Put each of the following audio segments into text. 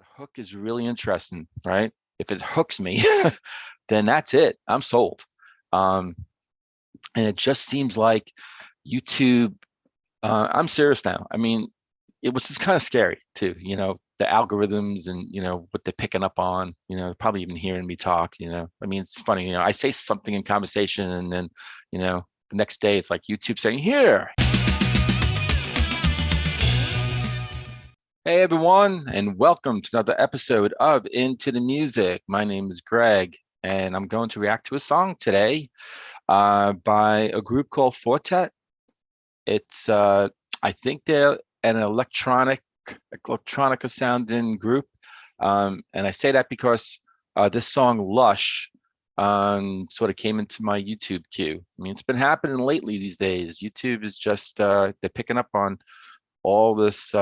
that hook is really interesting, right? If it hooks me, then that's it. I'm sold. Um, and it just seems like YouTube. I'm serious now. I mean, it was just kind of scary too. The algorithms and what they're picking up on. Probably even hearing me talk. I mean, it's funny. I say something in conversation, and then the next day it's like YouTube saying, "Here." Hey everyone, and welcome to another episode of Into the Music. My name is Greg, and I'm going to react to a song today by a group called TET. It's I think they're an electronica sounding group, and I say that because this song Lush sort of came into my YouTube queue. I mean, it's been happening lately these days. YouTube is just they're picking up on all this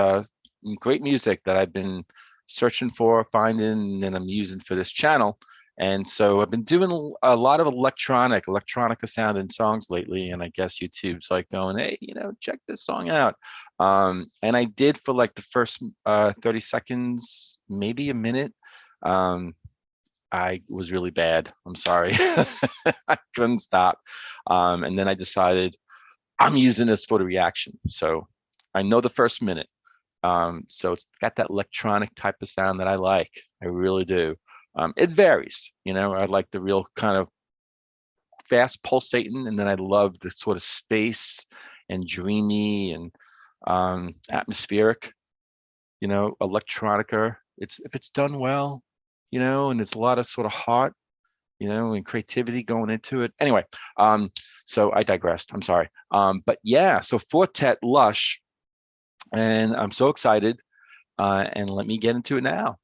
great music that I've been searching for, finding, and I'm using for this channel. And so I've been doing a lot of electronica sounding songs lately. And I guess YouTube's like going, hey, check this song out. And I did for like the first 30 seconds, maybe a minute. I was really bad. I'm sorry. I couldn't stop. And then I decided I'm using this for the reaction. So I know the first minute. So it's got that electronic type of sound that I like. I really do. It varies, I like the real kind of fast pulsating, and then I love the sort of space and dreamy and atmospheric, electronica. If it's done well, and there's a lot of sort of heart, and creativity going into it. Anyway, so I digressed. I'm sorry. But yeah, so TET Lush. And I'm so excited, and let me get into it now.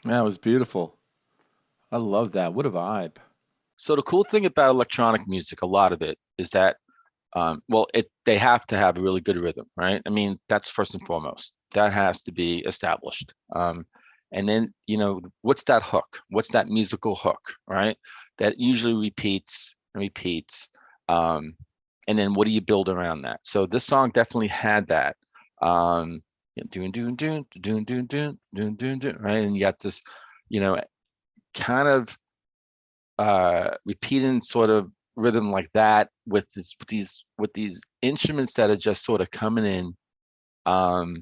That was beautiful. I love that. What a vibe. So the cool thing about electronic music, a lot of it, is that well, they have to have a really good rhythm, right? I mean, that's first and foremost. That has to be established. And then, what's that hook? What's that musical hook, right? That usually repeats and repeats. Um, and then what do you build around that? So this song definitely had that. Doing, doing, doing, doing, doing, doing, doing, doing, doing, right? And you got this, you know, kind of repeating sort of rhythm like that with these instruments that are just sort of coming in, um,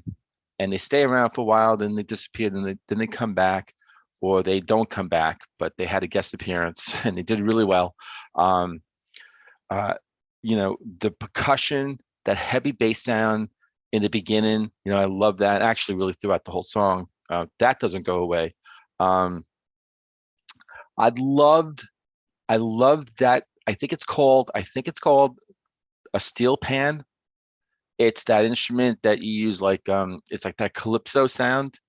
and they stay around for a while, then they disappear, then they come back, or they don't come back, but they had a guest appearance and they did really well. Um, uh, the percussion, that heavy bass sound in the beginning, I love that. Actually, really throughout the whole song, that doesn't go away. Um, I loved I love that. I think it's called a steel pan. It's that instrument that you use like it's like that calypso sound,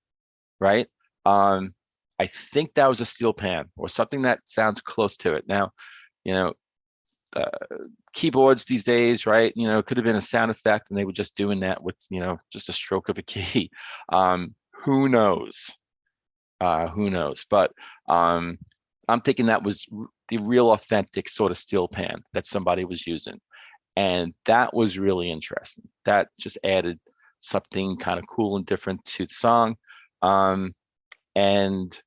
right? Um I think that was a steel pan or something that sounds close to it. Now, you know, uh, keyboards these days, right? It could have been a sound effect and they were just doing that with, just a stroke of a key. Who knows? Who knows? But um, I'm thinking that was the real authentic sort of steel pan that somebody was using. And that was really interesting. That just added something kind of cool and different to the song. Um, and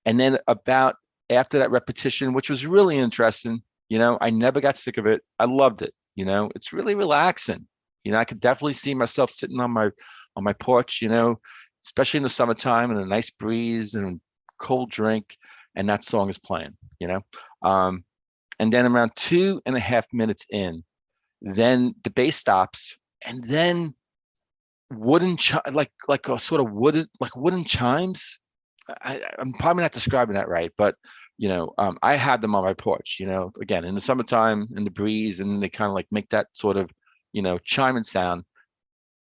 and then about after that repetition, which was really interesting, I never got sick of it. I loved it. It's really relaxing. I could definitely see myself sitting on my porch, especially in the summertime and a nice breeze and cold drink, and that song is playing, you know. Um, and then around 2.5 minutes in, then the bass stops, and then like a sort of wooden chimes. I'm probably not describing that right, but I had them on my porch. Again in the summertime, in the breeze, and they kind of like make that sort of chiming sound,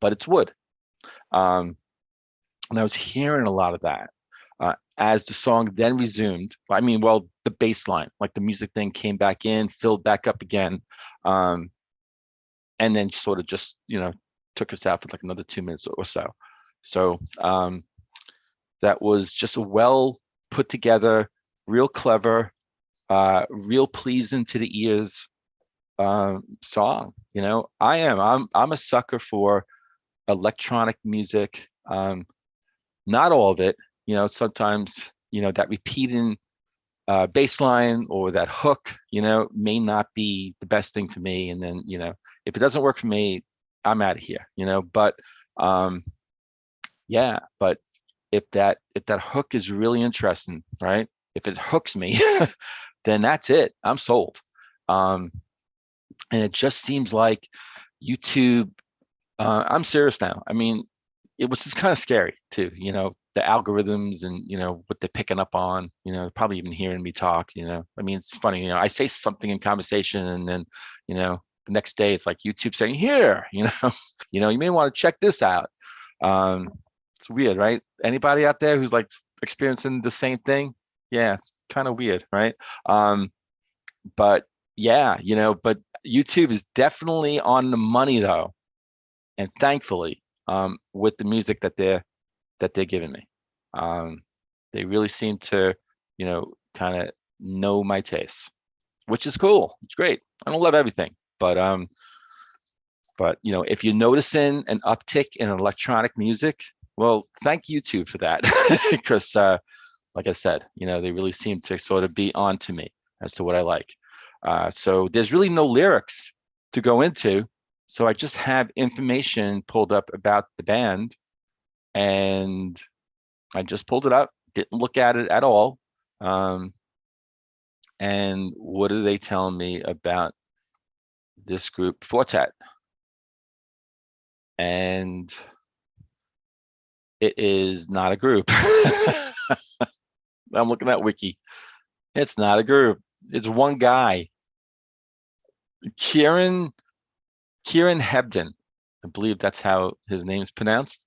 but it's wood. Um, and I was hearing a lot of that as the song then resumed. I mean, well, the bass line, like the music then came back in, filled back up again, um, and then sort of just took us out for like another 2 minutes or so. So that was just a well put together, real clever, real pleasing to the ears song. I'm a sucker for electronic music. Not all of it. Sometimes that repeating bass line or that hook, may not be the best thing for me. And then if it doesn't work for me, I'm out of here. But um, yeah, but if that hook is really interesting, right? If it hooks me, then that's it. I'm sold. Um, and it just seems like YouTube. I'm serious now. I mean, it was just kind of scary too. The algorithms and what they're picking up on. Probably even hearing me talk. I mean, it's funny. I say something in conversation, and then the next day it's like YouTube saying, "Here, you may want to check this out." Um, it's weird, right? Anybody out there who's like experiencing the same thing? Yeah, it's kind of weird, right? Um, but yeah, but YouTube is definitely on the money though, and thankfully, with the music that they're giving me, um, they really seem to, kind of know my tastes, which is cool. It's great. I don't love everything, but if you're noticing an uptick in electronic music, well, thank YouTube for that, because like I said, they really seem to sort of be on to me as to what I like. So there's really no lyrics to go into. So I just have information pulled up about the band, and I just pulled it up, didn't look at it at all. Um, and what are they telling me about this group, Fortet? And it is not a group. I'm looking at Wiki. It's not a group. It's one guy, Kieran Kieran Hebden. I believe that's how his name's pronounced.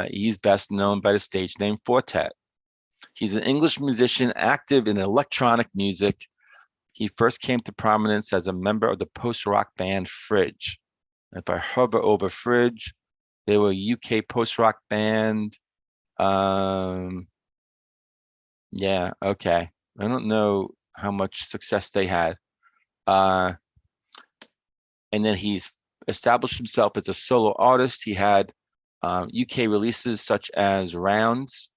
He's best known by the stage name Fortet. He's an English musician active in electronic music. He first came to prominence as a member of the post-rock band Fridge. If I hover over Fridge, they were a UK post-rock band. Yeah, okay. I don't know how much success they had. Uh, and then he's established himself as a solo artist. He had UK releases such as Rounds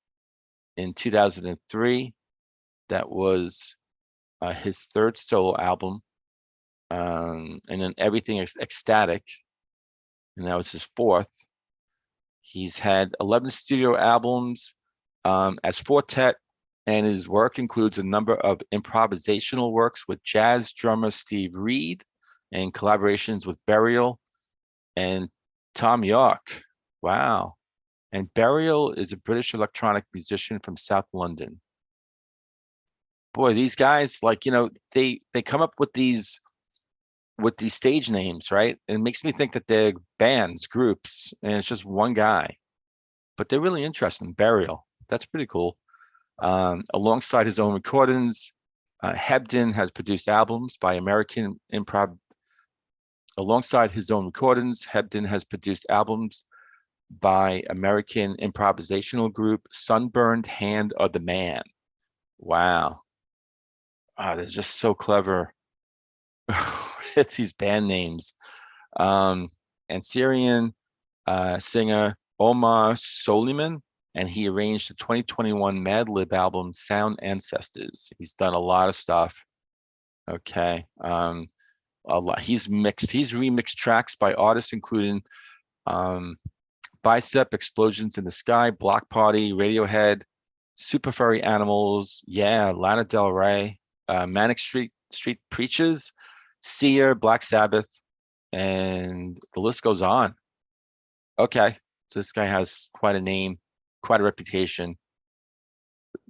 in 2003. That was his third solo album. And then Everything Ecstatic, and that was his fourth. He's had 11 studio albums as Fortet, and his work includes a number of improvisational works with jazz drummer Steve Reed and collaborations with Burial and Tom York. Wow. And Burial is a British electronic musician from South London. Boy, these guys, like, they come up with these stage names, right? And it makes me think that they're bands, groups, and it's just one guy. But they're really interesting. Burial. That's pretty cool. Alongside his own recordings, Hebden has produced albums by American improv. Alongside his own recordings, Hebden has produced albums by American improvisational group Sunburned Hand of the Man. Wow. They're just so clever. It's these band names. And Syrian singer Omar Soliman, and he arranged the 2021 Mad Lib album Sound Ancestors. He's done a lot of stuff. Okay. A lot. He's remixed tracks by artists including Bicep, Explosions in the Sky, Block Party, Radiohead, Super Furry Animals, yeah, Lana Del Rey, Manic Street Preachers, Seer, Black Sabbath, and the list goes on. Okay, so this guy has quite a name, quite a reputation.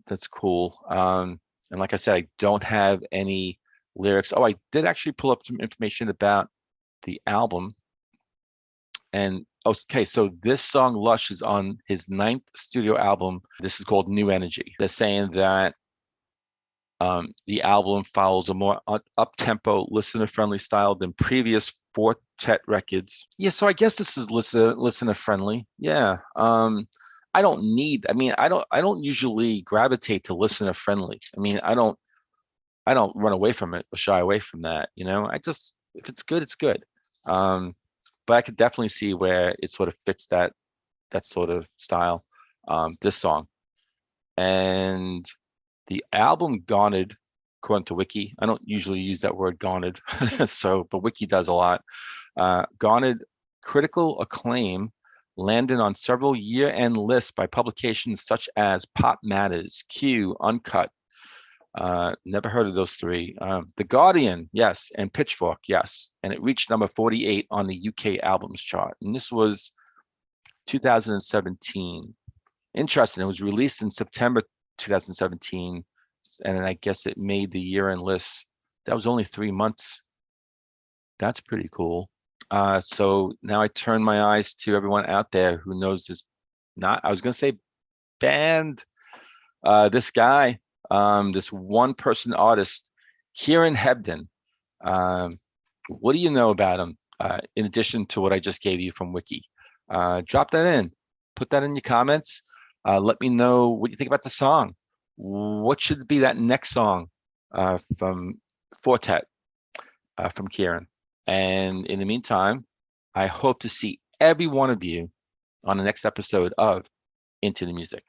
That's cool. And like I said, I don't have any lyrics. Oh, I did actually pull up some information about the album. And okay, so this song Lush is on his 9th studio album. This is called New Energy. They're saying that the album follows a more up-tempo, listener-friendly style than previous Fortet records. Yeah, so I guess this is listener-friendly. Yeah. I don't usually gravitate to listener-friendly. I don't run away from it or shy away from that. If it's good, it's good. But I could definitely see where it sort of fits that sort of style. This song. And the album garnered, according to Wiki, I don't usually use that word garnered, but Wiki does a lot, garnered critical acclaim, landed on several year-end lists by publications such as Pop Matters, Q, Uncut. Never heard of those three. The Guardian, yes, and Pitchfork, yes. And it reached number 48 on the UK albums chart. And this was 2017. Interesting. It was released in September 2017, and I guess it made the year-end list. That was only 3 months. That's pretty cool. So now I turn my eyes to everyone out there who knows this. I was gonna say band. This guy, this one-person artist, Kieran Hebden. What do you know about him? In addition to what I just gave you from Wiki, drop that in. Put that in your comments. Let me know what you think about the song. What should be that next song from Fortet, from Kieran? And in the meantime, I hope to see every one of you on the next episode of Into the Music.